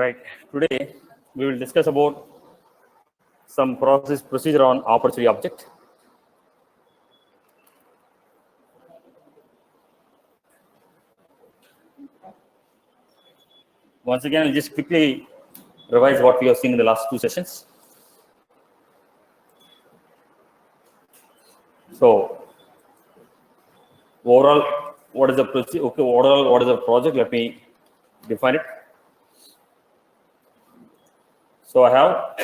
Right. Today we will discuss about some procedure on opportunity object. Once again, I'll just quickly revise what we have seen in the last two sessions. So overall, what is the procedure? Okay, overall, what is the project? Let me define it. So I have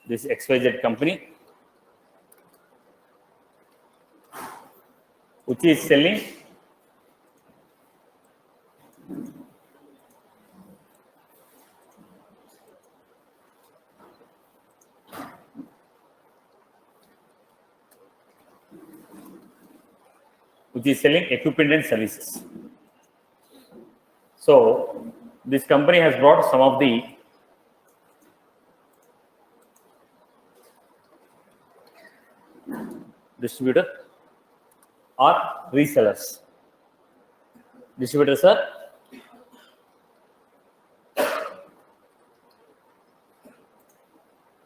this XYZ company, which is selling equipment and services. So this company has brought some of the distributor or resellers. Distributors are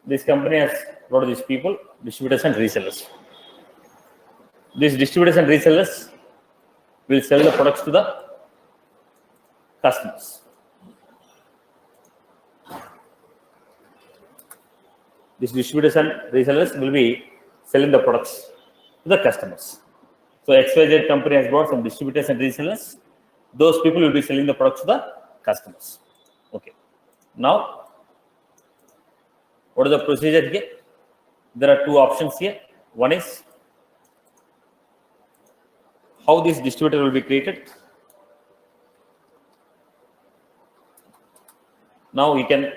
this company has brought these people, distributors and resellers. These distributors and resellers will sell the products to the customers. These distributors and resellers will be selling the products to the customers. So XYZ company has brought some distributors and resellers. Those people will be selling the products to the customers. Okay. Now, what is the procedure here? There are two options here. One is how this distributor will be created. Now we can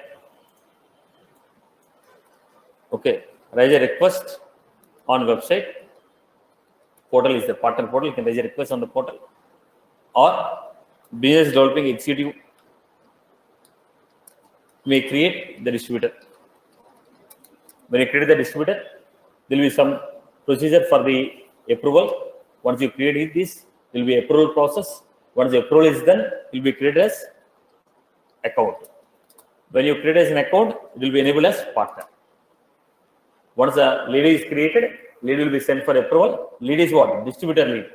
raise a request on website. Portal is the partner portal. You can raise a request on the portal, or business developing executive may create the distributor. When you create the distributor, there will be some procedure for the approval. Once you create this, there will be approval process. Once the approval is done, it will be created as account. When you create as an account, it will be enabled as partner. Once the lead is created, lead will be sent for approval. Lead is what? Distributor lead.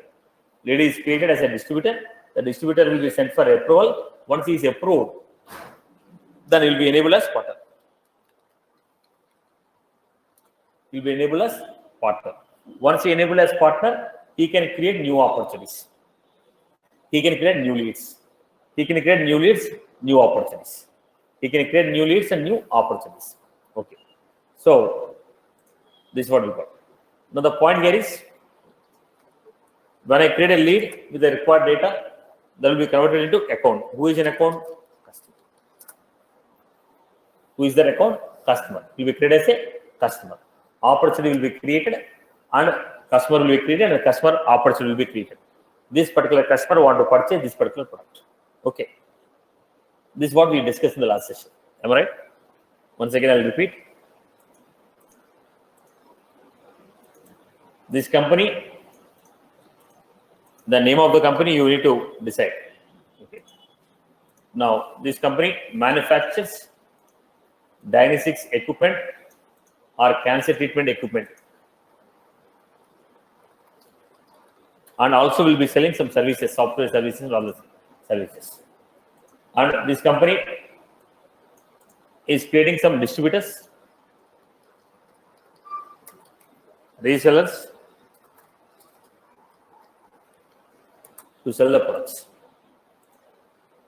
Lead is created as a distributor. The distributor will be sent for approval. Once he is approved, then it will be enabled as partner. He will be enabled as partner. Once he enabled as partner, he can create new opportunities. He can create new leads. He can create new leads, new opportunities. He can create new leads and new opportunities. Okay. So this is what we got. Now the point here is, when I create a lead with the required data, that will be converted into account. Who is an account? Customer. Who is that account? Customer. Will be created as a customer. Opportunity will be created and customer will be created and customer opportunity will be created. This particular customer want to purchase this particular product. Okay. This is what we discussed in the last session. Am I right? Once again, I will repeat. This company, the name of the company you need to decide. Okay. Now, this company manufactures diagnostics equipment or cancer treatment equipment, and also will be selling some services, software services and other services. And this company is creating some distributors, resellers to sell the products.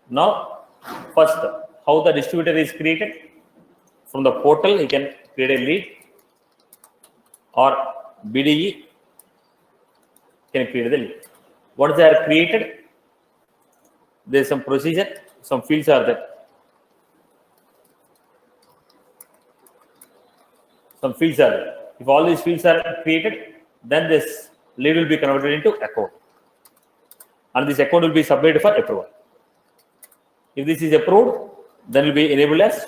Now, first, how the distributor is created? From the portal, he can create a lead, or BDE can create the lead. Once they are created, there is some procedure, some fields are there. Some fields are there. If all these fields are created, then this lead will be converted into account. And this account will be submitted for approval. If this is approved, then it will be enabled as.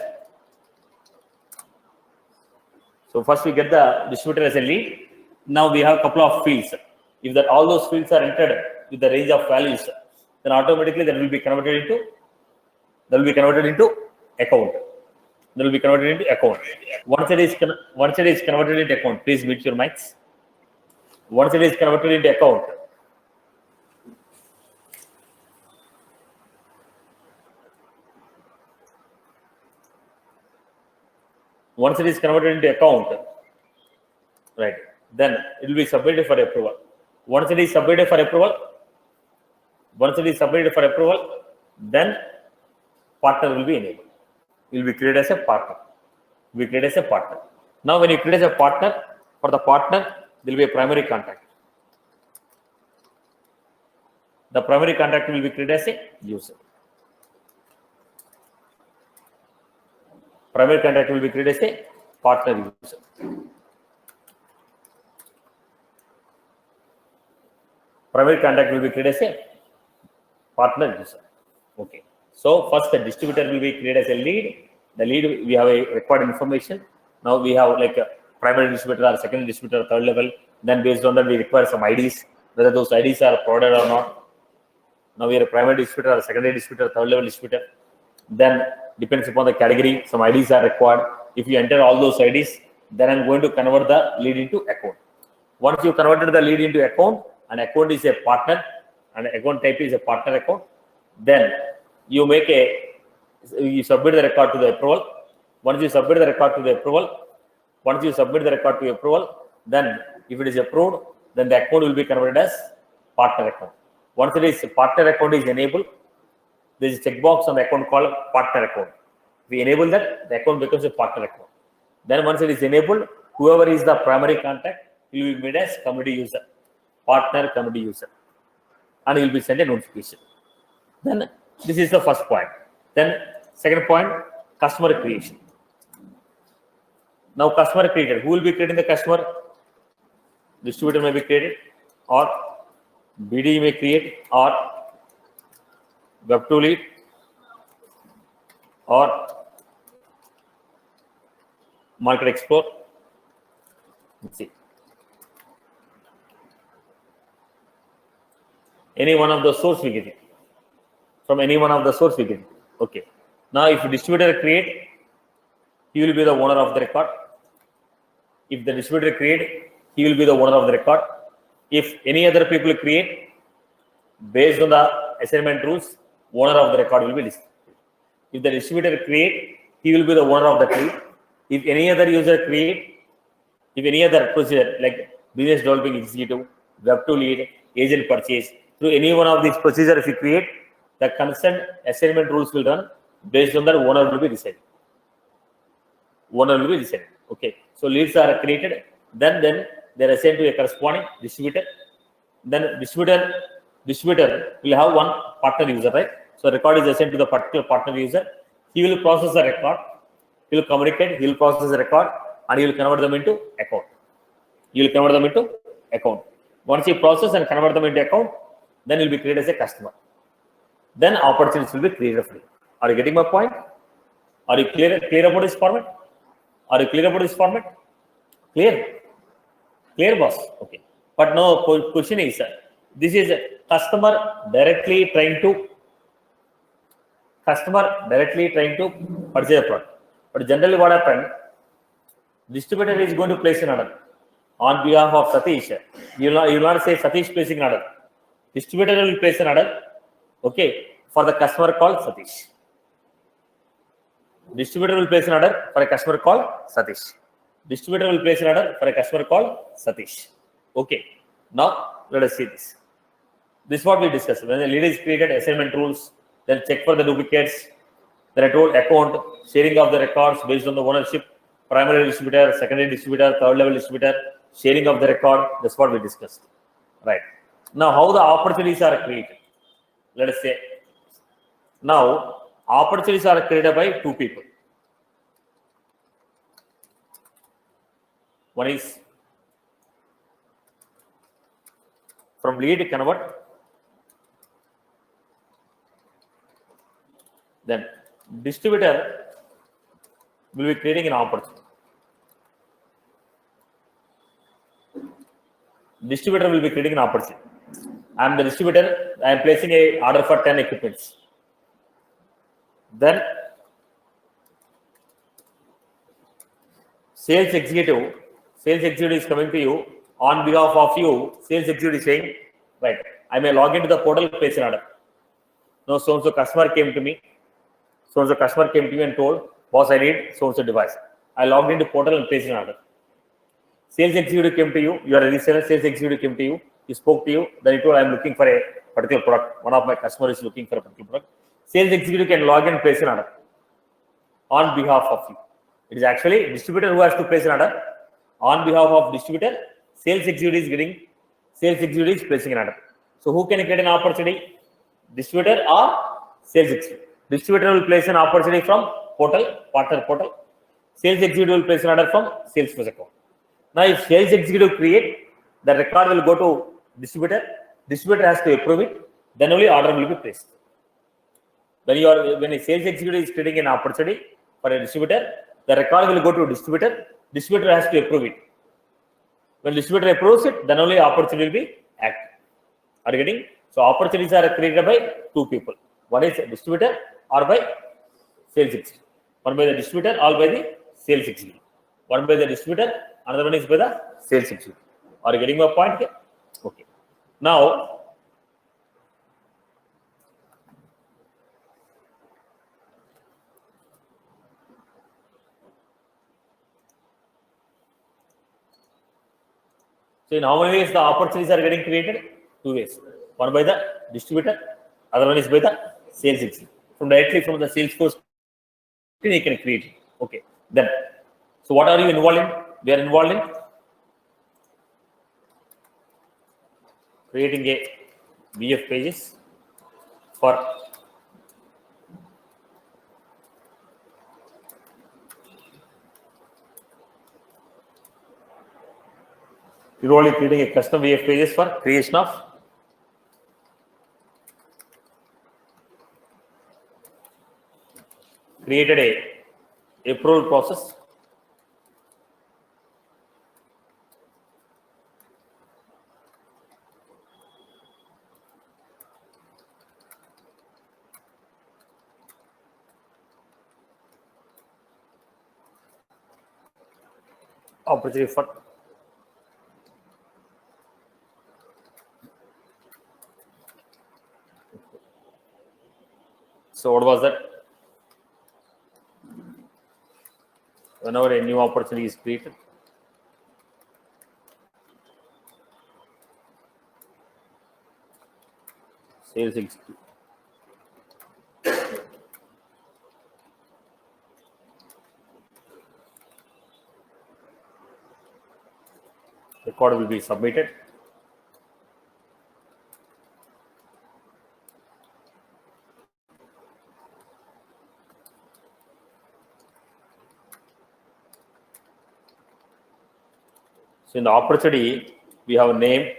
So first we get the distributor as a lead. Now we have a couple of fields. If that all those fields are entered with the range of values, then automatically that will be converted into that will be converted into account. That will be converted into account. Once it is converted into account, please mute your mics. Once it is converted into account, right, then it will be submitted for approval. Once it is submitted for approval, then partner will be enabled. It will be created as a partner. Now, when you create as a partner, for the partner, there will be a primary contact. The primary contact will be created as a user. Primary contact will be created as a partner user. Primary contact will be created as a partner user. Okay. So first, the distributor will be created as a lead. The lead, we have a required information. Now we have like a primary distributor or secondary distributor, third level. Then based on that, we require some IDs, whether those IDs are provided or not. Now we are a primary distributor or secondary distributor, third level distributor. Then depends upon the category, some IDs are required. If you enter all those IDs, then I'm going to convert the lead into account. Once you converted the lead into account, and account is a partner, and account type is a partner account, then you submit the record to the approval. Once you submit the record to approval, then if it is approved, then the account will be converted as partner account. Once it is partner account is enabled, there is a checkbox on the account called partner account. We enable that, the account becomes a partner account. Then once it is enabled, whoever is the primary contact will be made as community user, partner community user, and he will be sent a notification. Then this is the first point. Then second point, customer creation. Now customer created. Who will be creating the customer? Distributor may be created, or BD may create, or Web2 lead, or Market Explorer. Let's see. Any one of the source we get it. From any one of the source we get it. Okay. Now if distributor create, he will be the owner of the record. If the distributor create, he will be the owner of the record. If any other people create, based on the assignment rules, owner of the record will be listed. If the distributor create, he will be the owner of the tree. If any other user create, if any other procedure like business developing executive, Web2 lead, agent purchase, through any one of these procedures if you create, the concerned assignment rules will run. Based on that, owner will be decided. Okay. So leads are created, then they are assigned to a corresponding distributor. Then distributor will have one partner user, right? So record is assigned to the particular partner user. He will process the record. He will communicate. He will process the record, and he will convert them into account. Once you process and convert them into account, then you'll be created as a customer. Then opportunities will be created for you. Are you getting my point? Are you clear about this format? Clear, boss? Okay. But no question is, this is a customer directly trying to purchase a product. But generally what happened, distributor is going to place an order on behalf of Satish. You will not say Satish placing an order. Distributor will place an order, okay, for the customer called Satish. Distributor will place an order for a customer called Satish. Okay. Now let us see this. This is what we discussed. When the lead is created, assignment rules, then check for the duplicates. Then I told account, sharing of the records based on the ownership, primary distributor, secondary distributor, third level distributor, sharing of the record. That's what we discussed. Right. Now how the opportunities are created. Let us say, now opportunities are created by two people. One is from lead convert, then distributor will be creating an opportunity. I am the distributor. I am placing a order for 10 equipments. Then sales executive is coming to you on behalf of you. Sales executive is saying, right, I may log into the portal, place an order. Now, so customer came to me. So customer came to me and told, boss, I need so device. I logged into portal and placed an order. Sales executive came to you. You are a reseller. Sales executive came to you. He spoke to you. Then he told, I am looking for a particular product. One of my customers is looking for a particular product. Sales executive can log in and place an order on behalf of you. It is actually distributor who has to place an order on behalf of distributor. Sales executive is placing an order. So who can get an opportunity? Distributor or sales executive? Distributor will place an opportunity from portal, partner portal. Sales executive will place an order from Salesforce account. Now, if sales executive create, the record will go to distributor. Distributor has to approve it. Then only order will be placed. When a sales executive is creating an opportunity for a distributor, the record will go to distributor. Distributor has to approve it. When distributor approves it, then only opportunity will be active. Are you getting? So opportunities are created by two people. One is distributor or by sales executive. One by the distributor or by the sales executive. One by the distributor, another one is by the sales executive. Are you getting my point here? Okay. Now, so in how many ways the opportunities are getting created? Two ways. One by the distributor, other one is by the sales executive. Directly from the Salesforce, you can create it. Okay. Then, so what are you involved in? We are involved in creating a VF pages for you're only creating a custom VF pages for creation of created a approval process opportunity for so what was that? Whenever a new opportunity is created, sales executive record will be submitted. So in the opportunity, we have a name,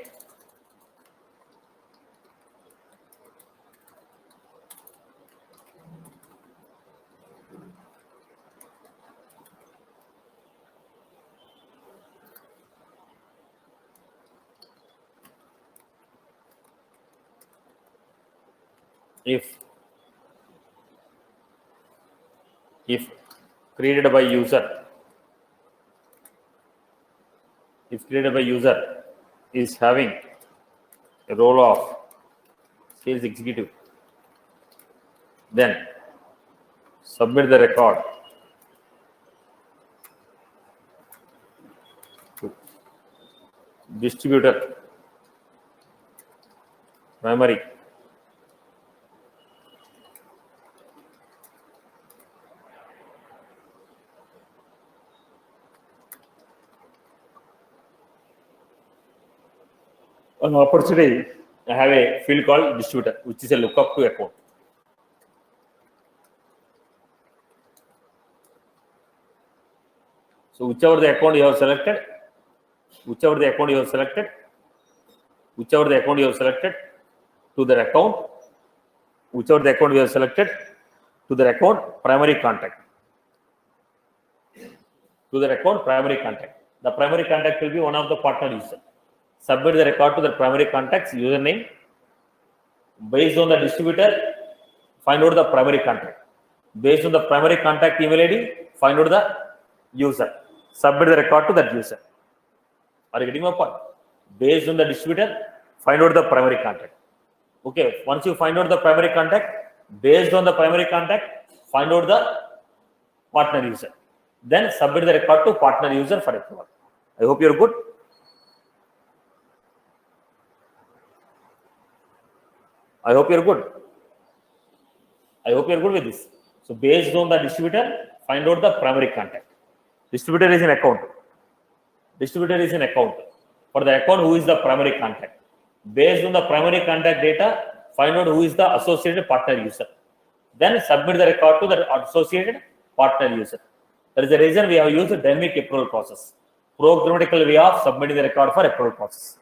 if created by user, is having a role of sales executive, then submit the record to distributor primary an opportunity. I have a field called distributor, which is a lookup to account. So whichever the account you have selected, to the account, whichever the account you have selected, to the account primary contact. The primary contact will be one of the partner users. Submit the record to the primary contact's username. Based on the distributor, find out the primary contact. Based on the primary contact email ID, find out the user. Submit the record to that user. Are you getting my point? Based on the distributor, find out the primary contact. Okay, once you find out the primary contact, based on the primary contact, find out the partner user. Then submit the record to partner user for approval. I hope you're good. I hope you're good. I hope you're good with this. So based on the distributor, find out the primary contact. Distributor is an account. Distributor is an account. For the account, who is the primary contact? Based on the primary contact data, find out who is the associated partner user. Then submit the record to the associated partner user. That is the reason we have used the dynamic approval process. Programmatical way of submitting the record for approval process.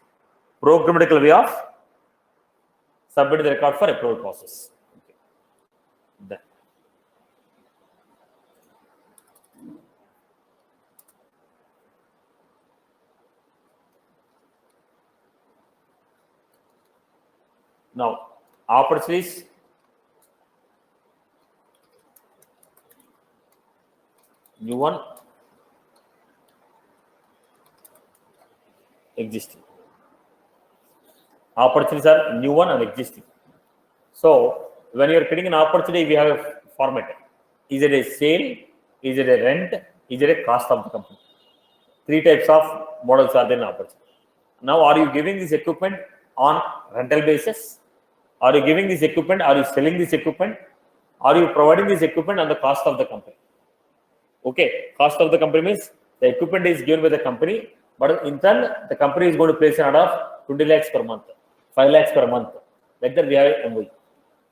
Programmatical way of submitting the record for approval process. Okay. Then. Now, opportunities. New one. Existing. Opportunities are new one and existing. So, when you are creating an opportunity, we have a format. Is it a sale? Is it a rent? Is it a cost of the company? Three types of models are there in opportunity. Now, are you giving this equipment on rental basis? Are you giving this equipment? Are you selling this equipment? Are you providing this equipment on the cost of the company? Okay, cost of the company means the equipment is given by the company, but in turn, the company is going to place an order of 20 lakhs per month, 5 lakhs per month. Like that, we have an MOU.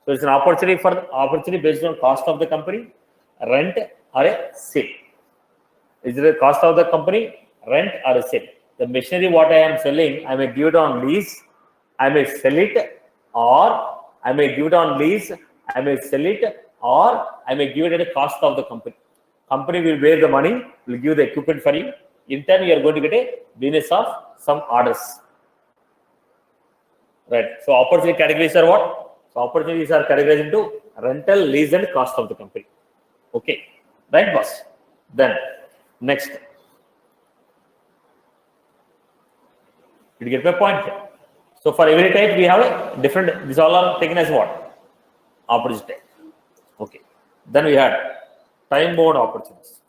So it's an opportunity based on cost of the company, rent or a sale. Is it a cost of the company, rent or a sale? The machinery what I am selling, I may give it on lease, I may sell it, or I may give it on lease, I may sell it, or I may give it at a cost of the company. Company will bear the money, will give the equipment for you. In turn, you are going to get a business of some orders. Right. So opportunity categories are what? So opportunities are categorized into rental, lease, and cost of the company. Okay. Right, boss? Then next. Did you get my point here? So for every type, we have a different, these all are taken as what? Opportunity type. Okay. Then we had time-bound opportunities.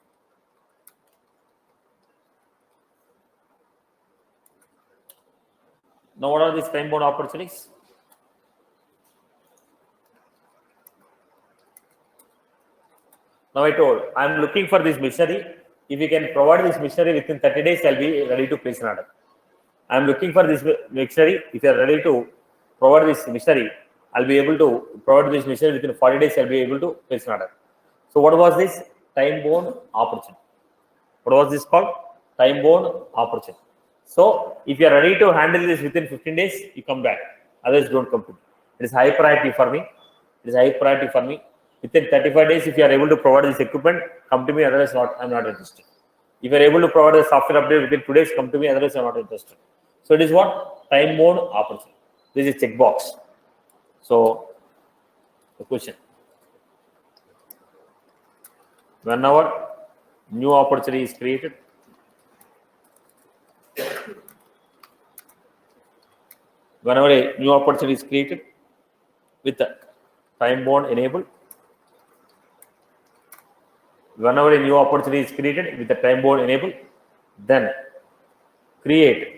Now, what are these time-bound opportunities? Now, I told, I am looking for this machinery. If you can provide this machinery within 30 days, I'll be ready to place an order. I am looking for this machinery. If you are ready to provide this machinery, I'll be able to provide this machinery within 40 days, I'll be able to place an order. So, what was this? Time-bound opportunity. What was this called? Time-bound opportunity. So, if you are ready to handle this within 15 days, you come back. Others don't come to me. It is high priority for me. It is high priority for me. Within 35 days, if you are able to provide this equipment, come to me. Otherwise, I'm not interested. If you are able to provide the software update within 2 days, come to me. Otherwise, I'm not interested. So, it is what? Time-bound opportunity. This is checkbox. So, the question. Whenever new opportunity is created, whenever a new opportunity is created with a time-bound enabled, whenever a new opportunity is created with a time-bound enabled, then create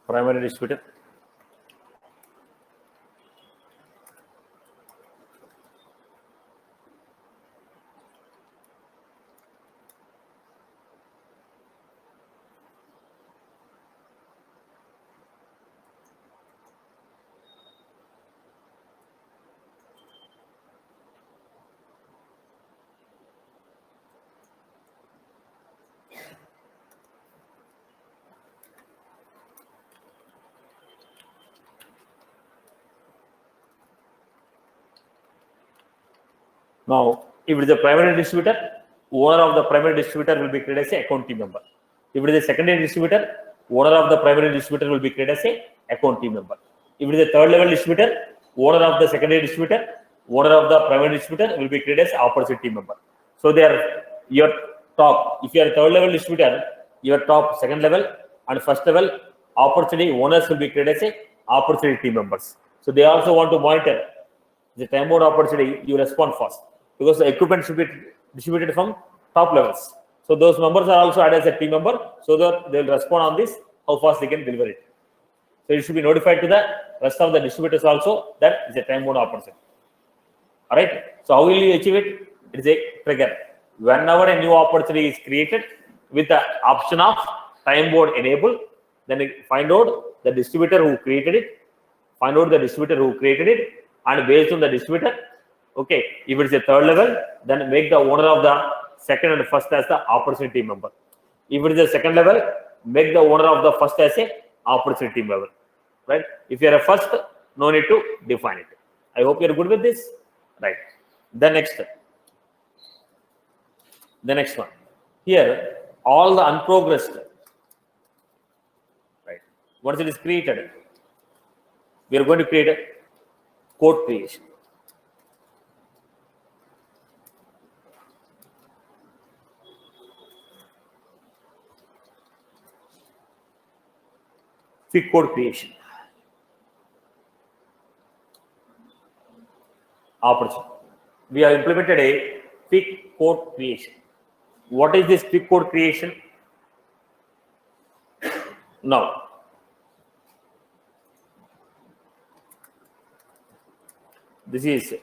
primary distributor. Now, if it is a primary distributor, owner of the primary distributor will be created as an account team member. If it is a secondary distributor, owner of the primary distributor will be created as a account team member. If it is a third level distributor, owner of the secondary distributor, owner of the primary distributor will be created as opportunity team member. So they are your top. If you are a third level distributor, your top second level and first level opportunity owners will be created as a opportunity team members. So they also want to monitor the time bound opportunity. You respond fast because the equipment should be distributed from top levels. So those members are also added as a team member so that they will respond on this, how fast they can deliver it. So it should be notified to the rest of the distributors also that it's a time bound opportunity. All right. So how will you achieve it? It is a trigger. Whenever a new opportunity is created with the option of time bound enable, then find out the distributor who created it, and based on the distributor, okay, if it is a third level, then make the owner of the second and first as the opportunity member. If it is a second level, make the owner of the first as a opportunity member, right? If you are a first, no need to define it. I hope you are good with this, right? The next one. Here, all the unprogressed, right? Once it is created, we are going to create a code creation. Quick code creation. Opportunity. We have implemented a quick code creation. What is this quick code creation? Now, this is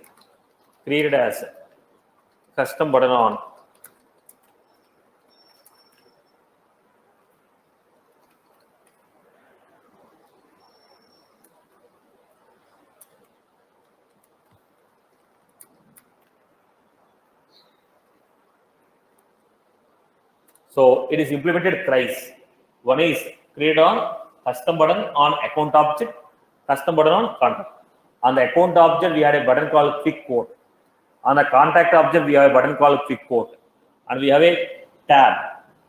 created as custom button on so it is implemented thrice. One is create on custom button on account object, custom button on contact. On the account object, we had a button called quick code. On the contact object, we have a button called quick code. And we have a tab,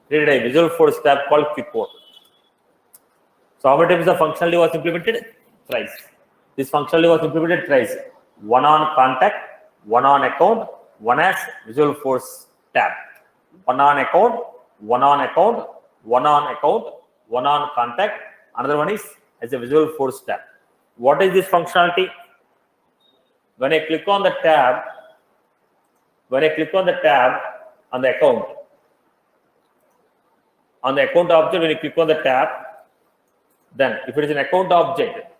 created a Visualforce tab called quick code. So how many times the functionality was implemented? Thrice. This functionality was implemented thrice. One on contact, one on account, one as Visualforce tab. One on account, one on account, one on account, one on contact. Another one is as a Visualforce tab. What is this functionality? When I click on the tab, on the account object, when you click on the tab, then if it is an account object,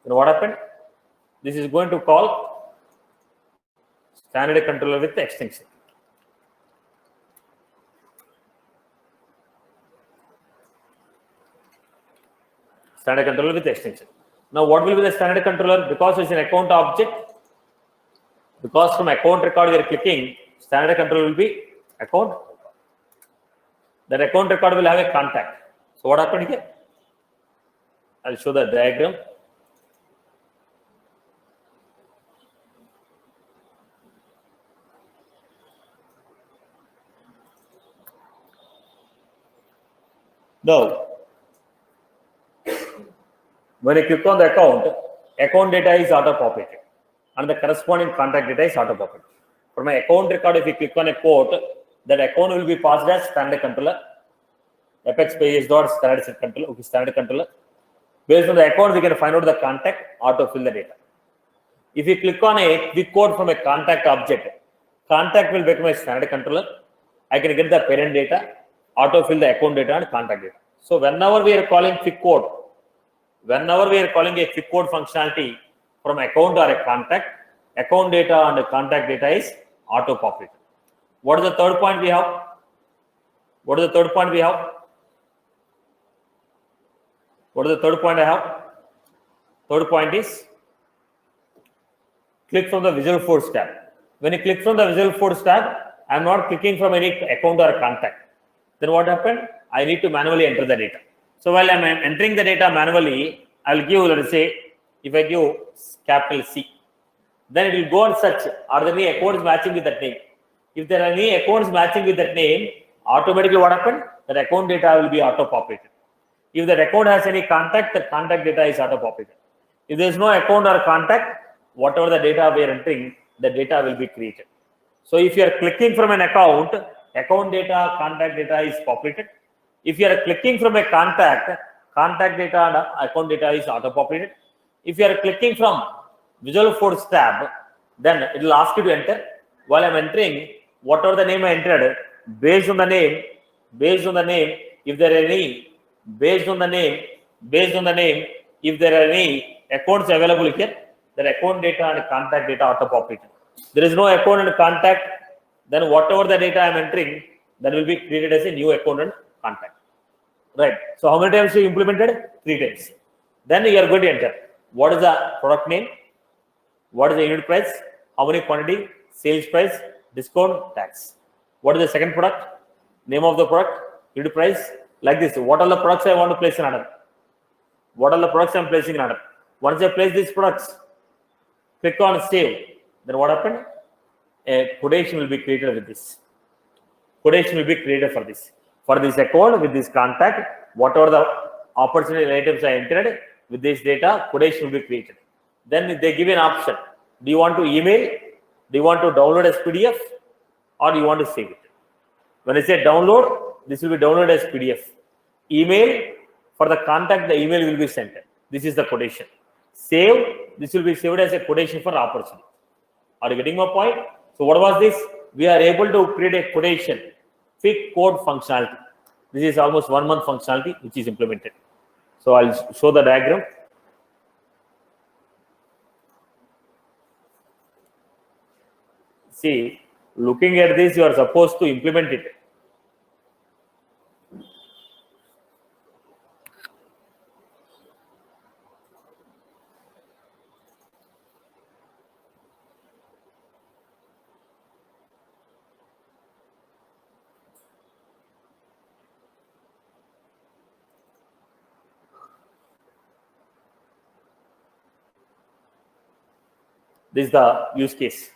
then what happened? This is going to call standard controller with the extension. Standard controller with extension. Now, what will be the standard controller? Because it's an account object, because from account record we are clicking, standard controller will be account. That account record will have a contact. So, what happened here? I'll show the diagram. Now, when you click on the account data is auto-populated and the corresponding contact data is auto-populated. For my account record, if you click on a quote, that account will be passed as standard controller. Apex pages dot standard set controller. Okay, standard controller. Based on the account, we can find out the contact, auto-fill the data. If you click on a quick code from a contact object, contact will become a standard controller. I can get the parent data, auto-fill the account data and contact data. So whenever we are calling quick code, a quick code functionality from account or a contact, account data and contact data is auto-populated. What is the third point we have? Third point is click from the Visualforce tab. When you click from the Visualforce tab, I am not clicking from any account or contact. Then what happened? I need to manually enter the data. So while I am entering the data manually, I will give, let us say, if I give capital C, then it will go and search, are there any accounts matching with that name? If there are any accounts matching with that name, automatically what happened? That account data will be auto-populated. If that account has any contact, the contact data is auto-populated. If there is no account or contact, whatever the data we are entering, the data will be created. So if you are clicking from an account data, contact data is populated. If you are clicking from a contact data and account data is auto-populated. If you are clicking from Visual Force tab, then it will ask you to enter. While I'm entering, whatever the name I entered, based on the name, if there are any, based on the name, if there are any accounts available here, the account data and contact data auto-populated. There is no account and contact, then whatever the data I'm entering, that will be created as a new account and contact. Right. So how many times you implemented? 3 times. Then you are going to enter. What is the product name? What is the unit price? How many quantity? Sales price, discount, tax. What is the second product? Name of the product, unit price, like this. What are the products I want to place in order? What are the products I am placing in order? Once I place these products, click on save. Then what happened? A quotation will be created with this. Quotation will be created for this. For this account with this contact, whatever the opportunity items I entered with this data, quotation will be created. Then they give an option. Do you want to email? Do you want to download as PDF? Or do you want to save it? When I say download, this will be downloaded as PDF. Email, for the contact, the email will be sent. This is the quotation. Save, this will be saved as a quotation for opportunity. Are you getting my point? So what was this? We are able to create a quotation, quick code functionality. This is almost 1 month functionality which is implemented. So I'll show the diagram. See, looking at this, you are supposed to implement it. This is the use case.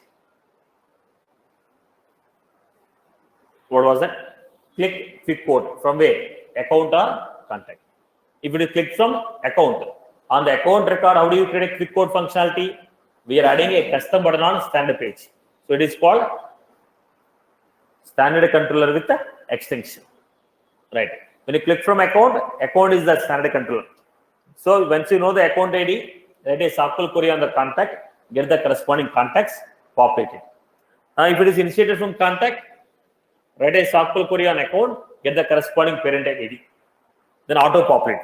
What was that? Click quick code from where? Account or contact. If it is clicked from account, on the account record, how do you create a quick code functionality? We are adding a custom button on standard page. So it is called standard controller with the extension. Right. When you click from account is the standard controller. So once you know the account ID, write a SQL query on the contact, get the corresponding contacts populated. Now, if it is initiated from contact, write a SQL query on account, get the corresponding parent ID, then auto populate.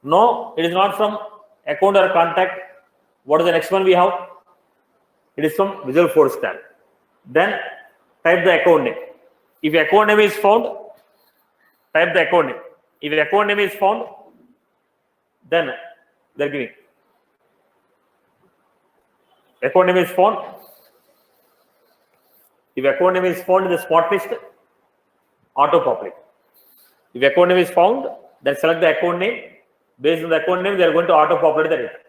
No, it is not from account or contact. What is the next one we have? It is from Visual Force tab. Then type the account name. If account name is found, type the account name. If account name is found, then they're giving. Account name is found. If account name is found in the spot list, auto-populate. If account name is found, then select the account name. Based on the account name, they are going to auto-populate the data.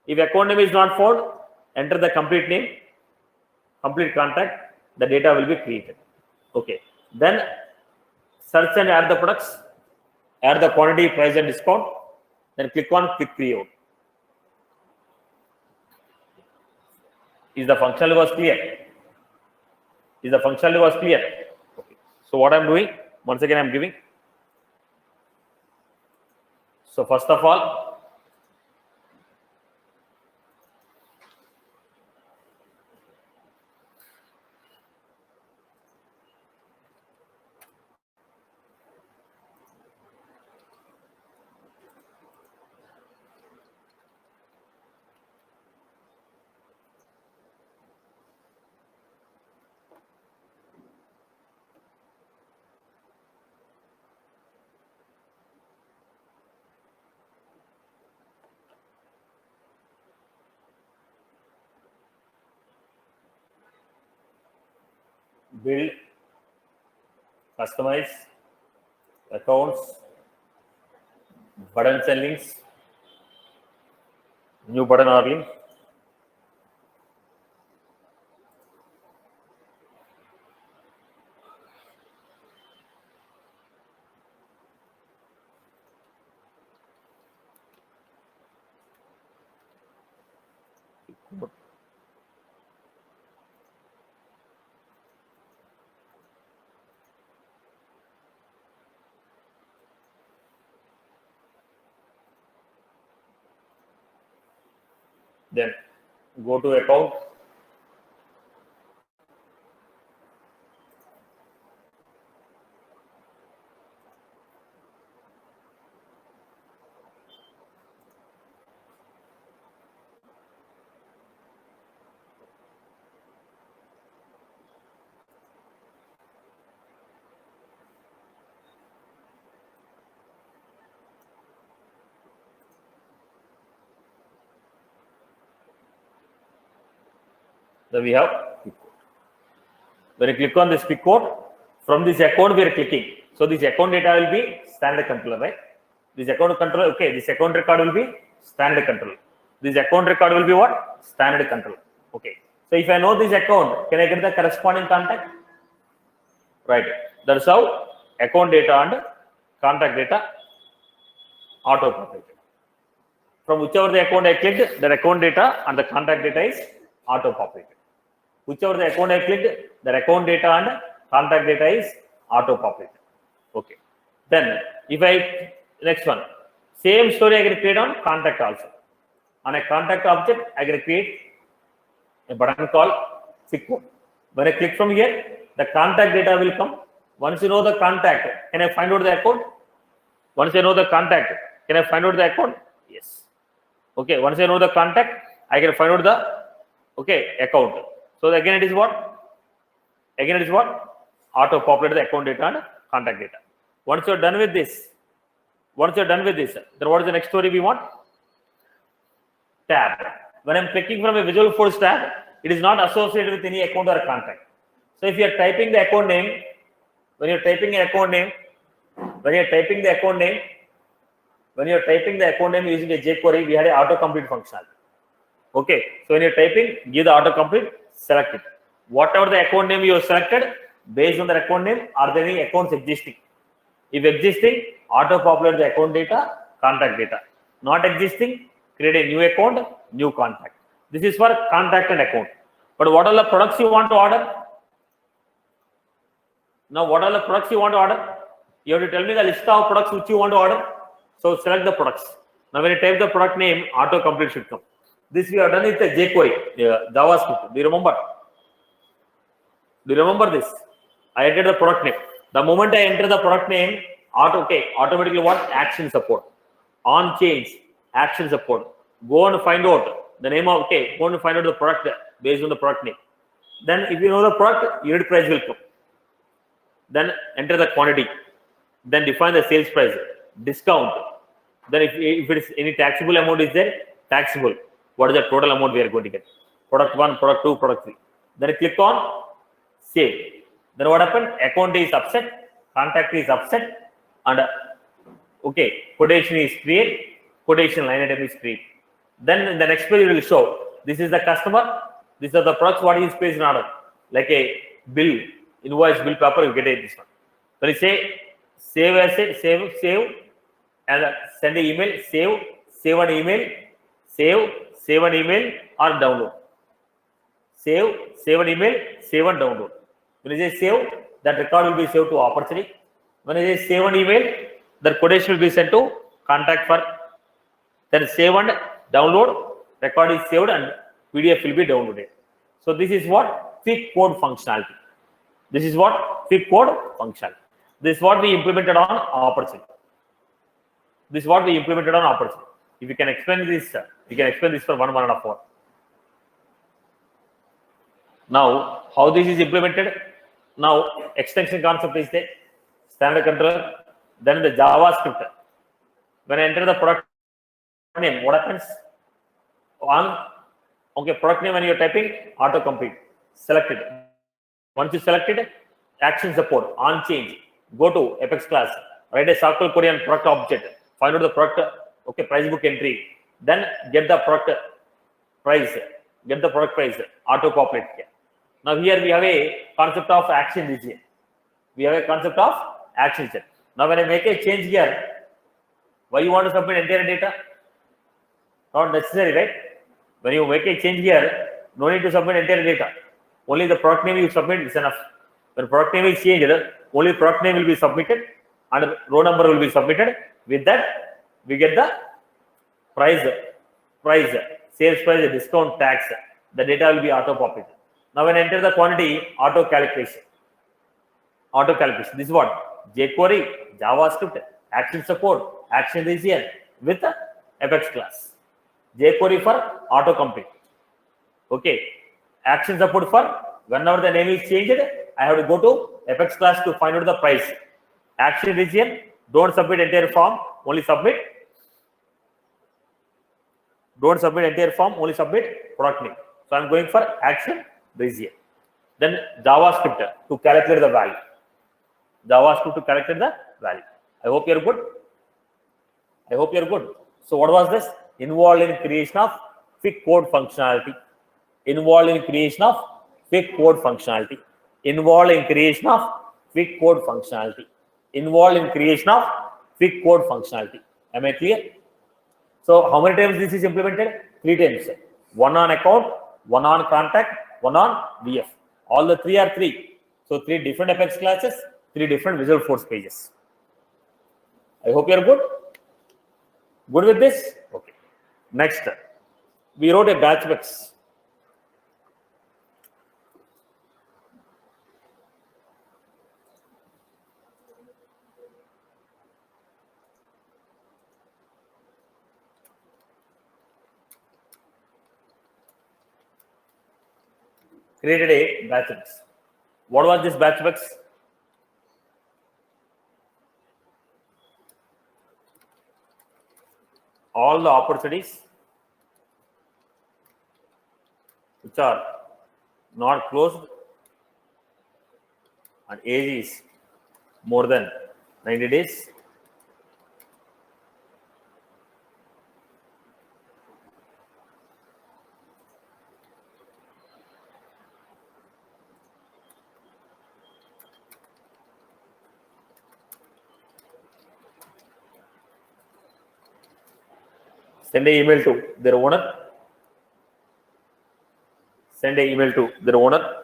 If account name is not found, enter the complete name, complete contact, the data will be created. Okay. Then search and add the products, add the quantity, price and discount, then click on quick create. Is the functionality was clear? Is the functionality was clear? Okay. So what I'm doing, once again I'm giving. So first of all, build, customize, accounts, buttons and links, new button or link, Good. Then go to account. Then we have pick code. When you click on this pick code, from this account we are clicking. So this account data will be standard controller, right? This account controller, okay, this account record will be standard controller. This account record will be what? Standard controller. Okay. So if I know this account, can I get the corresponding contact? Right. That's how account data and contact data auto-populated. From whichever the account I clicked, the account data and the contact data is auto-populated. Whichever the account I clicked, the account data and contact data is auto-populated. Okay. Then if I, next one, same story I can create on contact also. On a contact object, I can create a button called pick code. When I click from here, the contact data will come. Once you know the contact, can I find out the account? Once I know the contact, can I find out the account? Yes. Okay. Once I know the contact, I can find out the account. So again, it is what? Again, it is what? Auto-populate the account data and contact data. Once you're done with this, then what is the next story we want? Tab. When I'm clicking from a Visual Force tab, it is not associated with any account or contact. So if you are typing the account name, when you're typing the account name using a jQuery, we had an autocomplete functionality. Okay. So when you're typing, give the autocomplete, select it. Whatever the account name you have selected, based on the account name, are there any accounts existing? If existing, auto-populate the account data, contact data. Not existing, create a new account, new contact. This is for contact and account. But what are the products you want to order? Now, what are the products you want to order? You have to tell me the list of products which you want to order. So select the products. Now, when you type the product name, auto-complete should come. This we have done with the jQuery, JavaScript. Do you remember? Do you remember this? I entered the product name. The moment I enter the product name, automatically what? Action support. On change, action support. Go and find out the name of, go and find out the product based on the product name. Then if you know the product, unit price will come. Then enter the quantity. Then define the sales price, discount. Then if it is any taxable amount is there, taxable. What is the total amount we are going to get? Product 1, product 2, product 3. Then click on save. Then what happened? Account is upset, contact is upset, and quotation is created, quotation line item is created. Then in the next page it will show this is the customer, these are the products what is placed in order, like a bill, invoice, bill paper, you get this one. When you say save asset, save, and send an email, save an email, save an email or download. Save an email, save and download. When you say save, that record will be saved to opportunity. When you say save an email, the quotation will be sent to contact for. Then save and download, record is saved and PDF will be downloaded. So this is what? Pick code functionality. This is what? Pick code functionality. This is what we implemented on opportunity. This is what we implemented on opportunity. If you can explain this, we can explain this for 1.5 hours. Now, how this is implemented? Now, extension concept is there, standard controller, then the JavaScript. When I enter the product name, what happens? Product name when you're typing, autocomplete. Select it. Once you select it, action support, on change. Go to Apex class, write a circle query on product object, find out the product, price book entry, then get the product price, auto-populate here. Now here we have a concept of action this here. We have a concept of action set. Now when I make a change here, why you want to submit entire data? Not necessary, right? When you make a change here, no need to submit entire data. Only the product name you submit is enough. When product name is changed, only product name will be submitted and row number will be submitted. With that, we get the price, sales price, discount, tax. The data will be auto-populated. Now, when I enter the quantity, auto-calculation. This is what? jQuery, JavaScript, action support, action region with the Apex class. jQuery for autocomplete. Okay. Action support for whenever the name is changed, I have to go to Apex class to find out the price. Action region, don't submit entire form, only submit. Don't submit entire form, only submit product name. So I'm going for action region. Then JavaScript to calculate the value. I hope you're good. So what was this? Involved in creation of quick code functionality. Involved in creation of quick code functionality. Am I clear? So how many times this is implemented? 3 times. One on account, one on contact, one on VF. All the 3 are 3. So 3 different Apex classes, 3 different Visual Force pages. I hope you are good. Good with this? Okay. Next, we wrote a batch box. Created a batch box. What was this batch box? All the opportunities which are not closed and age is more than 90 days. Send an email to their owner. Send an email to their owner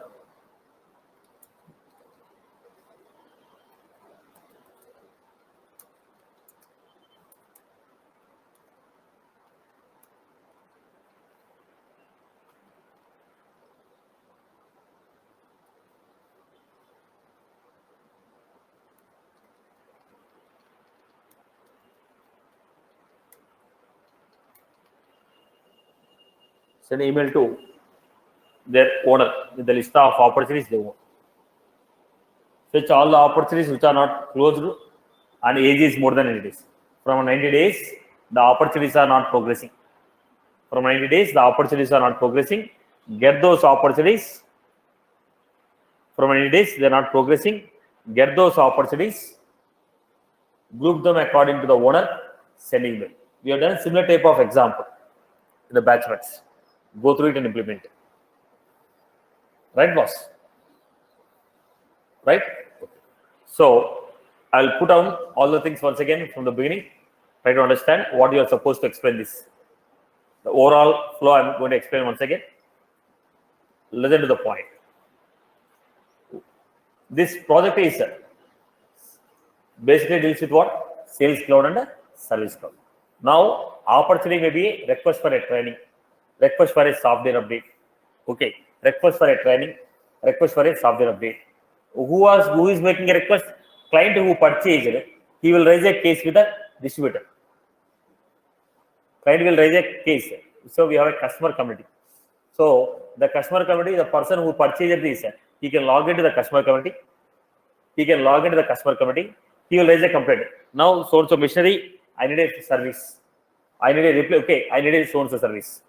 with the list of opportunities they want. Fetch all the opportunities which are not closed and age is more than 90 days. From 90 days, the opportunities are not progressing. Get those opportunities. From 90 days, they are not progressing. Get those opportunities. Group them according to the owner. Send email. We have done similar type of example in the batch box. Go through it and implement it. Right, boss? Right? Okay. So, I'll put down all the things once again from the beginning. Try to understand what you are supposed to explain this. The overall flow I'm going to explain once again. Listen to the point. This project is basically deals with what? Sales Cloud and Service Cloud. Now, opportunity may be request for a training, request for a software update. Okay, request for a training, request for a software update. Who is making a request? Client who purchased, he will raise a case with the distributor. Client will raise a case. So we have a customer community. So the customer community, the person who purchased this, he can log into the customer community. He will raise a complaint. Now, so machinery, I need a service. I need a reply. Okay, I need a so-and-so service.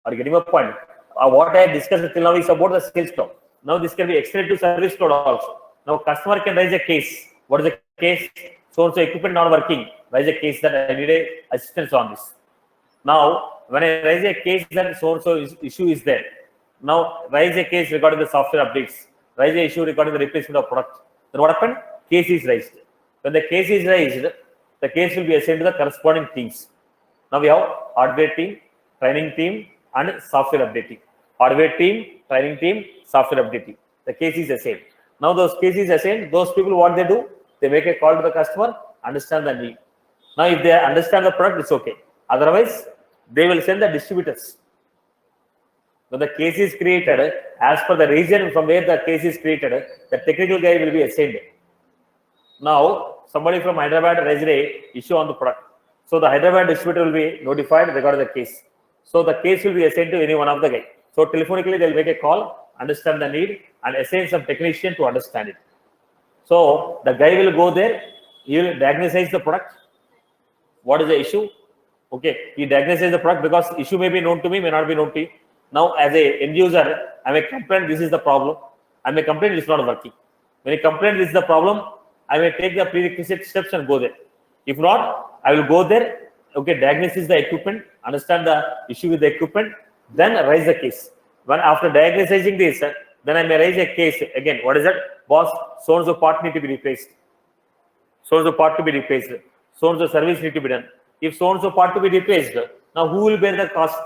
Are you getting my point? What I have discussed till now is about the Sales Cloud. Now this can be extended to Service Cloud also. Now customer can raise a case. What is the case? So-and-so equipment not working. Raise a case that I need a assistance on this. Now, when I raise a case that so-and-so issue is there. Now, raise a case regarding the software updates. Raise an issue regarding the replacement of product. Then what happened? Case is raised. When the case is raised, the case will be assigned to the corresponding teams. Now we have hardware team, training team, and software updating. Hardware team, training team, software updating. The case is the same. Now those cases assigned, those people what they do, they make a call to the customer, understand the need. Now if they understand the product, it's okay. Otherwise, they will send the distributors. When the case is created, as per the region from where the case is created, the technical guy will be assigned. Now, somebody from Hyderabad raised a issue on the product. So the Hyderabad distributor will be notified regarding the case. So the case will be assigned to any one of the guy. So telephonically, they'll make a call, understand the need, and assign some technician to understand it. So the guy will go there, he will diagnose the product. What is the issue? Okay, he diagnoses the product because issue may be known to me, may not be known to you. Now, as a end user, I may complain this is the problem. I may complain it's not working. When I complain this is the problem, I may take the prerequisite steps and go there. If not, I will go there. Okay, diagnose the equipment, understand the issue with the equipment, then raise the case. When after diagnosing this, then I may raise a case again. What is that? Boss, so and so part need to be replaced. So and so part to be replaced. So and so service need to be done. If so and so part to be replaced, now who will bear the cost?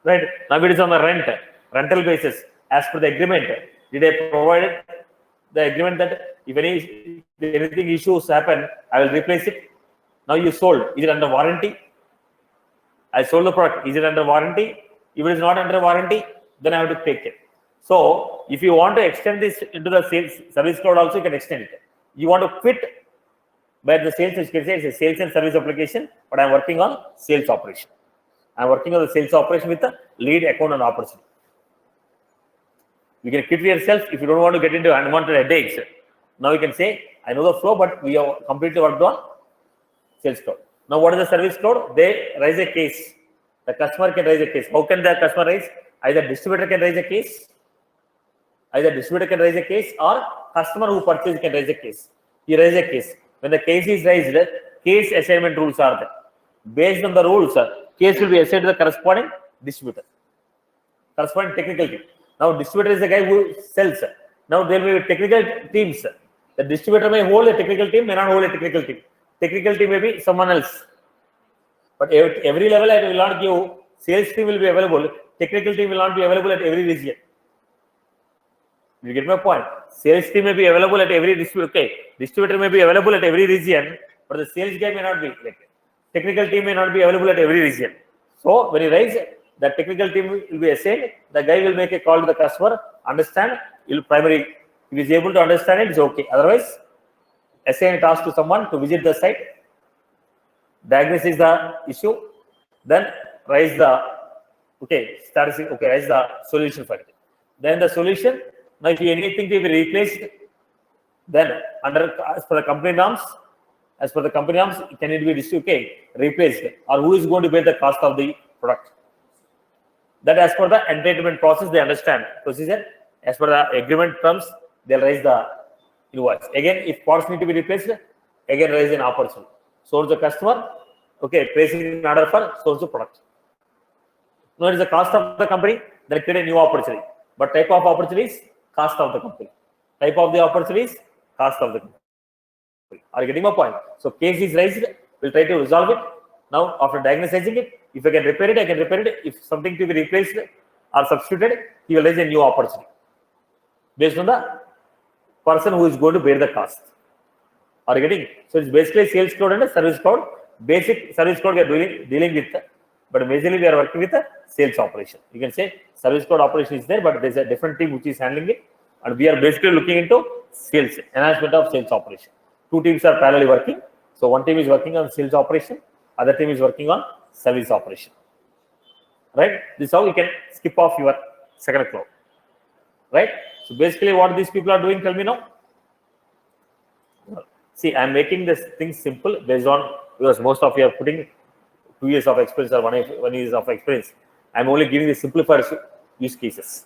Right? Now it is on the rental basis. As per the agreement, did I provide the agreement that if anything issues happen, I will replace it? Now you sold. Is it under warranty? I sold the product. Is it under warranty? If it is not under warranty, then I have to take it. So if you want to extend this into the sales service cloud also, you can extend it. You want to quit by the sales, you can say it's a sales and service application, but I'm working on sales operation. I'm working on the sales operation with the lead account and opportunity. You can quit yourself if you don't want to get into unwanted headaches. Now you can say, I know the flow, but we have completely worked on sales cloud. Now what is the service cloud? They raise a case. The customer can raise a case. How can the customer raise? Either distributor can raise a case. Either distributor can raise a case or customer who purchased can raise a case. He raises a case. When the case is raised, case assignment rules are there. Based on the rules, case will be assigned to the corresponding distributor, corresponding technical team. Now, distributor is the guy who sells. Now, there will be technical teams. The distributor may hold a technical team, may not hold a technical team. Technical team may be someone else. But at every level, I will not give. Sales team will be available. Technical team will not be available at every region. You get my point? Sales team may be available at every distributor. Okay, distributor may be available at every region, but the sales guy may not be. Like, technical team may not be available at every region. So when you raise, the technical team will be assigned. The guy will make a call to the customer, understand. If he is able to understand it, it's okay. Otherwise, assign a task to someone to visit the site, diagnose the issue, then raise the raise the solution for it. Then the solution. Now, if anything to be replaced, then as per the company norms, can it be replaced, or who is going to bear the cost of the product? That as per the entitlement process, they understand procedure. As per the agreement terms, they'll raise the invoice. Again, if parts need to be replaced, again raise an opportunity. So the customer, placing an order for so product. Now it is the cost of the company, then create a new opportunity. But type of opportunities, cost of the company. Type of the opportunities, cost of the company. Are you getting my point? So case is raised, we'll try to resolve it. Now, after diagnosing it, if I can repair it, I can repair it. If something to be replaced or substituted, he will raise a new opportunity based on the person who is going to bear the cost. Are you getting? So it's basically sales cloud and a service cloud. Basic service cloud we are dealing with, but majorly we are working with a sales operation. You can say service cloud operation is there, but there's a different team which is handling it, and we are basically looking into sales, enhancement of sales operation. Two teams are parallelly working. So one team is working on sales operation, other team is working on service operation. Right? This is how you can skip off your second cloud. Right? So basically what these people are doing, tell me now. See, I'm making this thing simple based on, because most of you are putting 2 years of experience or 1 year of experience. I'm only giving the simplified use cases.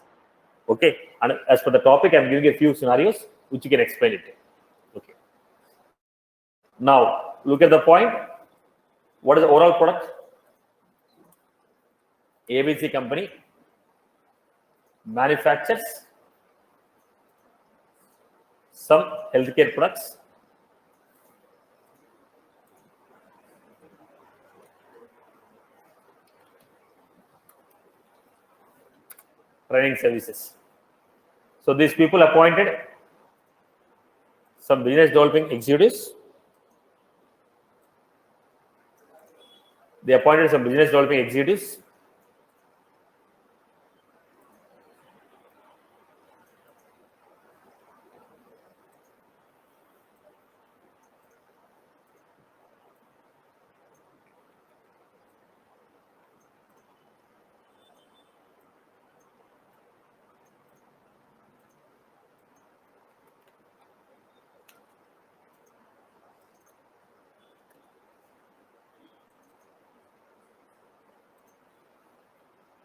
Okay? And as for the topic, I'm giving a few scenarios which you can explain it. Okay. Now, look at the point. What is the overall product? ABC company manufactures some healthcare products. training services. So these people appointed some business developing executives. They appointed some business developing executives.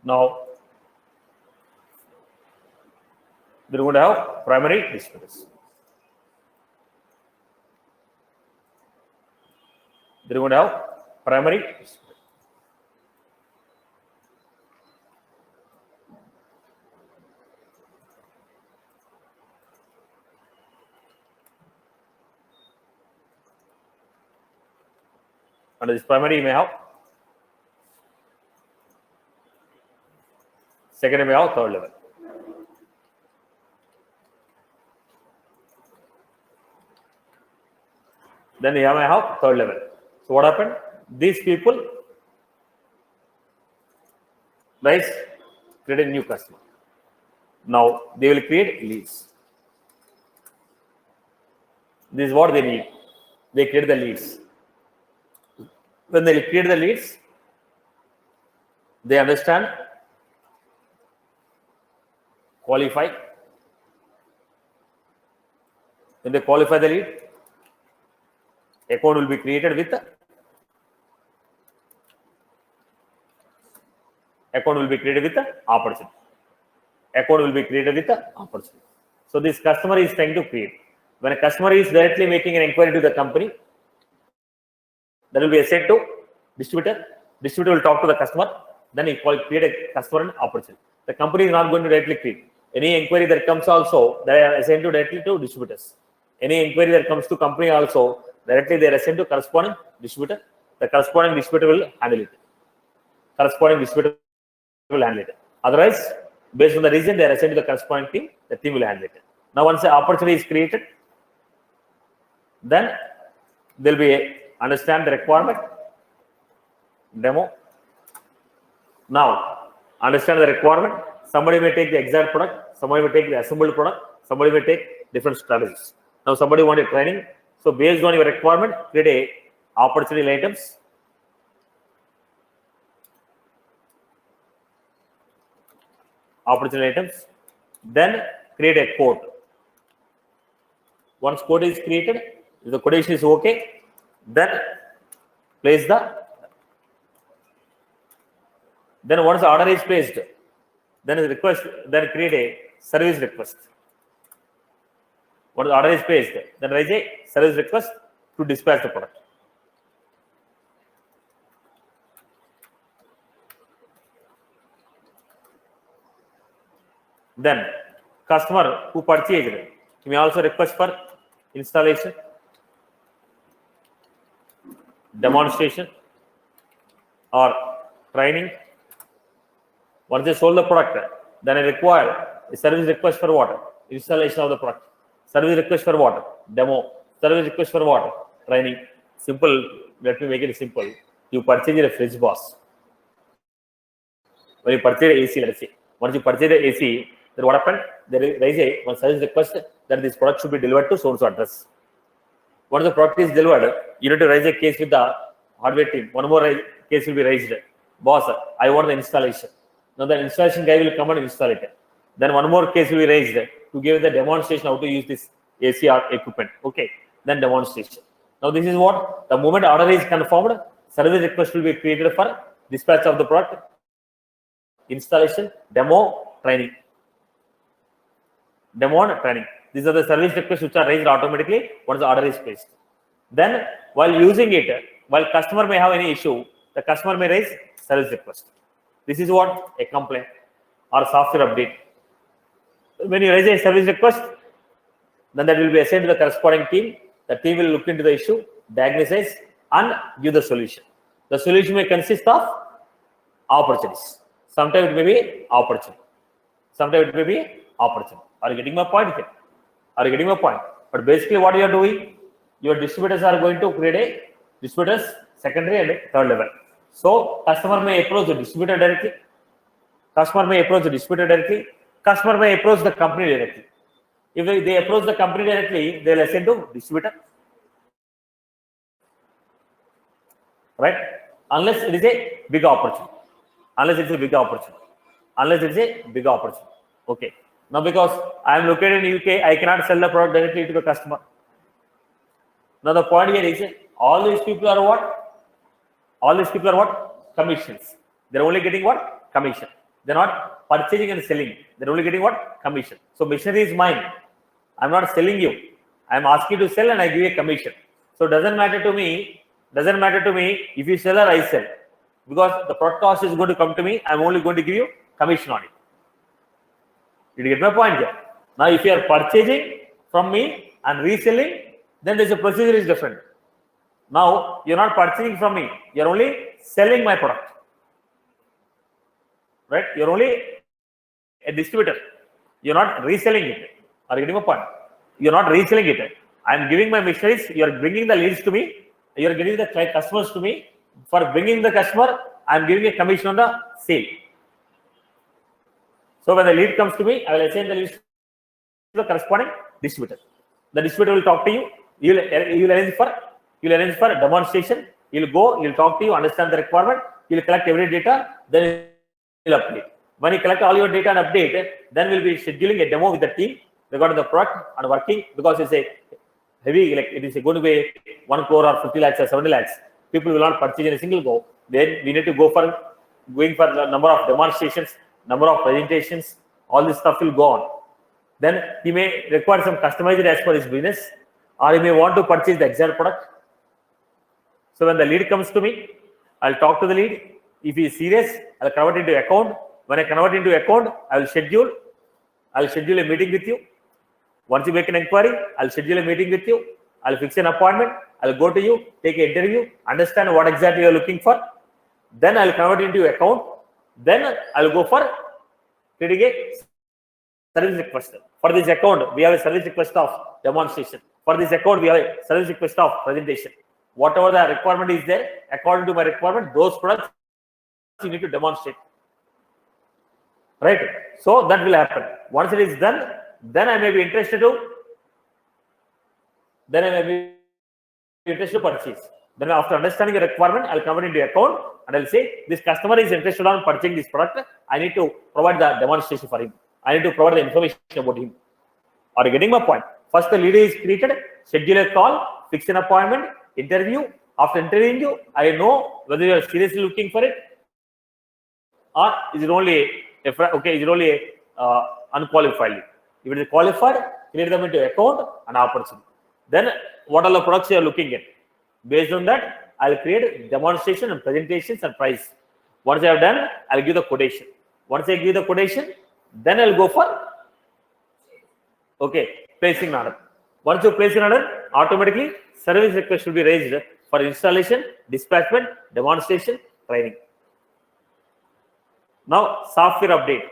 Now, they're going to have primary distributors. They're going to have primary distributors. Under this primary, you may have second, you may have third level. Then you may have third level. So what happened? These people, guys, create a new customer. Now they will create leads. This is what they need. They create the leads. When they create the leads, they understand, qualify. When they qualify the lead, account will be created with the opportunity. Account will be created with the opportunity. So this customer is trying to create. When a customer is directly making an inquiry to the company, that will be assigned to distributor. Distributor will talk to the customer. Then he create a customer and opportunity. The company is not going to directly create. Any inquiry that comes also, they are assigned directly to distributors. Any inquiry that comes to company also, directly they are assigned to corresponding distributor. The corresponding distributor will handle it. Otherwise, based on the region, they are assigned to the corresponding team. The team will handle it. Now, once the opportunity is created, then there will be understand the requirement, demo. Now, understand the requirement. Somebody may take the exact product, somebody may take the assembled product, somebody may take different strategies. Now, somebody wanted training. So, based on your requirement, create a opportunity items. Then create a code. Once code is created, if the quotation is okay, then place then once the order is placed, then create a service request. Once the order is placed, then raise a service request to dispatch the product. Then customer who purchased, you may also request for installation, demonstration, or training. Once they sold the product, then I require a service request for what? Installation of the product. Service request for what? Demo. Service request for what? Training. Simple. Let me make it simple. You purchase a fridge, boss. When you purchase AC, let's say. Once you purchase the AC, then what happened? There is one service request that this product should be delivered to so-and-so address. Once the product is delivered, you need to raise a case with the hardware team. One more case will be raised. Boss, I want the installation. Now the installation guy will come and install it. Then one more case will be raised to give the demonstration how to use this ACR equipment. Okay. Then demonstration. Now this is what? The moment order is confirmed, service request will be created for dispatch of the product, installation, demo, training. Demo and training. These are the service requests which are raised automatically once the order is placed. Then, while using it, while customer may have any issue, the customer may raise service request. This is what? A complaint or software update. When you raise a service request, then that will be assigned to the corresponding team. The team will look into the issue, diagnose, and give the solution. The solution may consist of opportunities. Sometimes it may be opportunity. Sometimes it may be opportunity. Are you getting my point here? Are you getting my point? But basically what you are doing, your distributors are going to create a distributors secondary and third level. So customer may approach the distributor directly. Customer may approach the distributor directly. Customer may approach the company directly. If they approach the company directly, they will assign to distributor. Right? Unless it is a big opportunity. Unless it's a big opportunity. Unless it's a big opportunity. Okay. Now, because I am located in UK, I cannot sell the product directly to the customer. Now, the point here is all these people are what? All these people are what? Commissions. They're only getting what? Commission. They're not purchasing and selling. They're only getting what? Commission. So, machinery is mine. I'm not selling you. I'm asking you to sell and I give you a commission. So, it doesn't matter to me. Doesn't matter to me if you sell or I sell. Because the product cost is going to come to me. I'm only going to give you commission on it. Did you get my point here? Now, if you are purchasing from me and reselling, then there's a procedure is different. Now, you're not purchasing from me. You're only selling my product. Right? You're only a distributor. You're not reselling it. Are you getting my point? You're not reselling it. I'm giving my machineries. You're bringing the leads to me. You're getting the customers to me. For bringing the customer, I'm giving a commission on the sale. So when the lead comes to me, I will assign the lead to the corresponding distributor. The distributor will talk to you. You'll arrange for a demonstration. You'll go. You'll talk to you. Understand the requirement. You'll collect every data. Then you'll update. When you collect all your data and update, then we'll be scheduling a demo with the team regarding the product and working, because it's a heavy, like it is going to be 1 crore or 50 lakhs or 70 lakhs. People will not purchase in a single go. Then we need to going for the number of demonstrations, number of presentations. All this stuff will go on. Then he may require some customized as per his business, or he may want to purchase the exact product. So when the lead comes to me, I'll talk to the lead. If he is serious, I'll convert into account. When I convert into account, I'll schedule a meeting with you. Once you make an inquiry, I'll schedule a meeting with you. I'll fix an appointment. I'll go to you, take an interview, understand what exactly you're looking for. Then I'll convert into account. Then I'll go for creating a service request. For this account, we have a service request of demonstration. For this account, we have a service request of presentation. Whatever the requirement is there, according to my requirement, those products you need to demonstrate. Right? So that will happen. Once it is done, then I may be interested to purchase. Then after understanding the requirement, I'll convert into account and I'll say, this customer is interested on purchasing this product. I need to provide the demonstration for him. I need to provide the information about him. Are you getting my point? First, the lead is created, schedule a call, fix an appointment, interview. After interviewing you, I know whether you are seriously looking for it or is it only unqualified lead. If it is qualified, create them into account and opportunity. Then what are the products you are looking at? Based on that, I'll create demonstration and presentations and price. Once I have done, I'll give the quotation. Once I give the quotation, then I'll go for placing an order. Once you place an order, automatically service request should be raised for installation, dispatchment, demonstration, training. Now software update.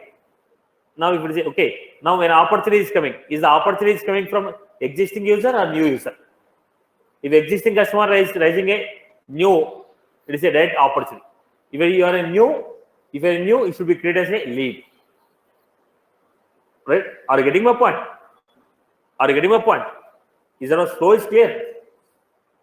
Now if you say, now when opportunity is coming, is the opportunity coming from existing user or new user? If existing customer is raising a new, it is a direct opportunity. If you are new, it should be created as a lead. Right? Are you getting my point? Is there a flow is clear?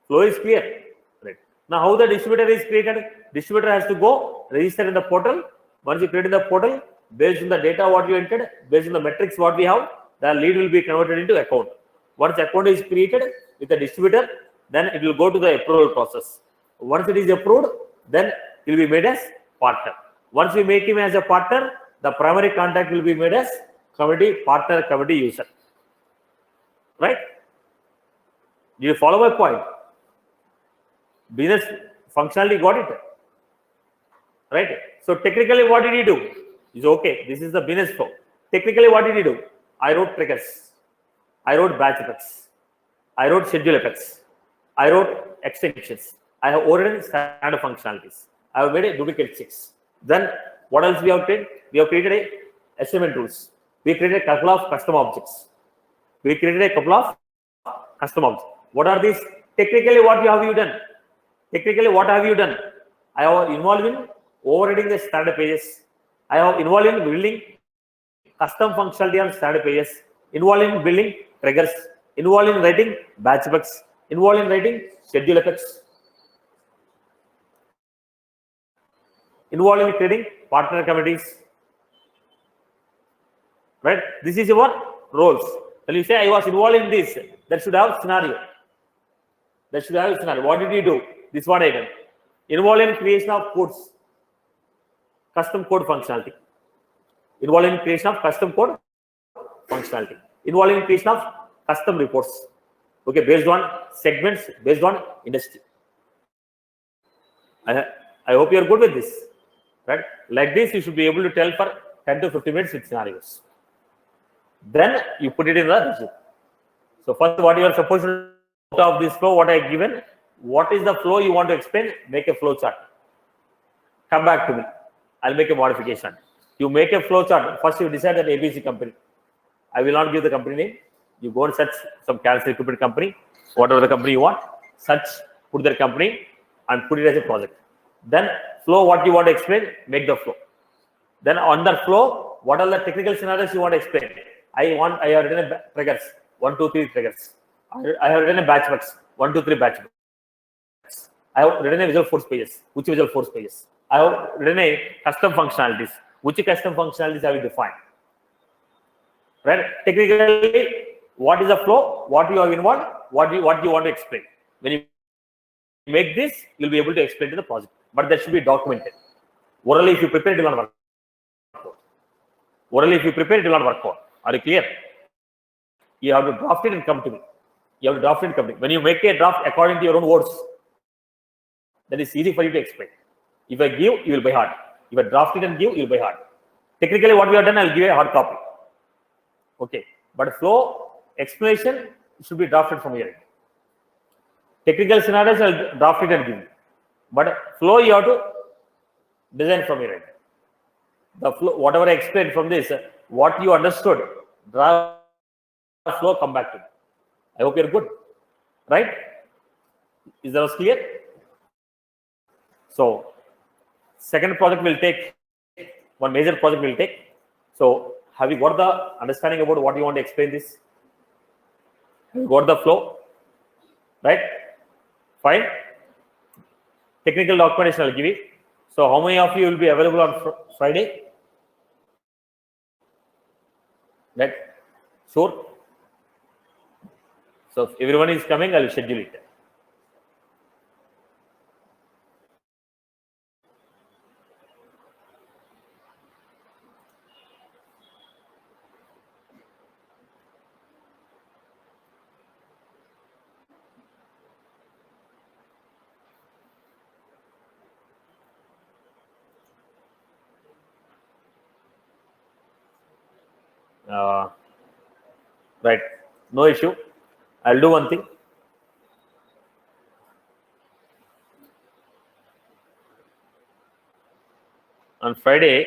Flow is clear. Right. Now how the distributor is created? Distributor has to go register in the portal. Once you create in the portal, based on the data what you entered, based on the metrics what we have, the lead will be converted into account. Once account is created with the distributor, then it will go to the approval process. Once it is approved, then it will be made as partner. Once we make him as a partner, the primary contact will be made as committee partner, committee user. Right? Do you follow my point? Business functionality got it. Right? So technically what did he do? Is this is the business flow. Technically what did he do? I wrote triggers. I wrote batch effects. I wrote schedule effects. I wrote extensions. I have ordered standard functionalities. I have made a duplicate checks. Then what else we have created? We have created assignment rules. We created a couple of custom objects. What are these? Technically, what have you done? I have involved in overriding the standard pages. I have involved in building custom functionality on standard pages, involved in building triggers, involved in writing batch bugs, involved in writing schedule effects, involved in creating partner committees. Right? This is your roles. When you say I was involved in this, that should have scenario. What did you do? This is what I done. Involved in creation of codes, custom code functionality. Involved in creation of custom code functionality. Involved in creation of custom reports. Okay, based on segments, based on industry. I hope you are good with this. Right? Like this, you should be able to tell for 10 to 15 minutes with scenarios. Then you put it in the resume. So first, what you are supposed to do out of this flow, what I have given, what is the flow you want to explain? Make a flow chart. Come back to me. I'll make a modification. You make a flow chart. First, you decide that ABC company. I will not give the company name. You go and search some cancer equipment company, whatever the company you want. Search, put their company, and put it as a project. Then flow, what you want to explain, make the flow. Then on the flow, what are the technical scenarios you want to explain? I have written a triggers, 1, 2, 3 triggers. I have written a batch box, 1, 2, 3 batch box. I have written a visual force pages, which visual force pages. I have written a custom functionalities, which custom functionalities have you defined. Right? Technically, what is the flow? What you have involved? What you want to explain? When you make this, you'll be able to explain to the project. But that should be documented. Orally, if you prepare, it will not work. Are you clear? You have to draft it and come to me. When you make a draft according to your own words, that is easy for you to explain. If I give, you will by heart. If I draft it and give, you will by heart. Technically, what we have done, I will give a hard copy. Okay. But flow explanation should be drafted from your end. Technical scenarios, I will draft it and give you. But flow, you have to design from your end. The flow, whatever I explained from this, what you understood, draft flow, come back to me. I hope you're good. Right? Is that clear? So, second project will take, one major project will take. So, have you got the understanding about what you want to explain this? Have you got the flow? Right? Fine. Technical documentation I'll give you. So, how many of you will be available on Friday? Right? Sure. So, if everyone is coming, I will schedule it. Right. No issue. I'll do one thing. On Friday,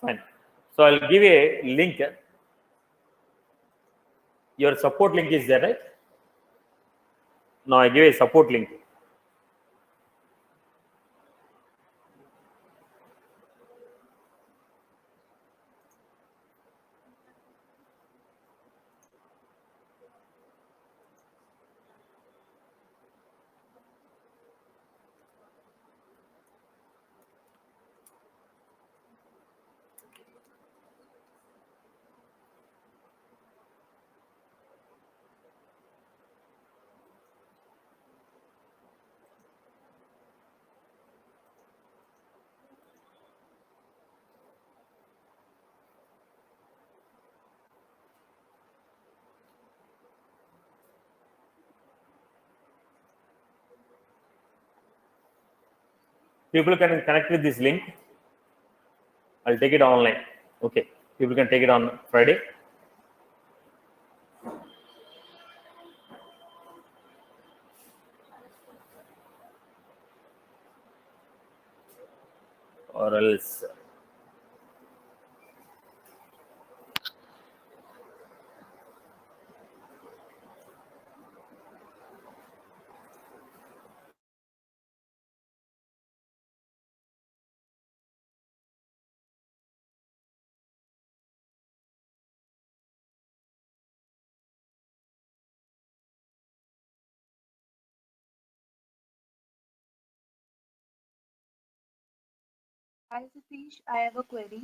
fine. So I'll give a link. Your support link is there, right? Now I give a support link. People can connect with this link. I'll take it online. Okay, people can take it on Friday. Or else Hi Satish, I have a query.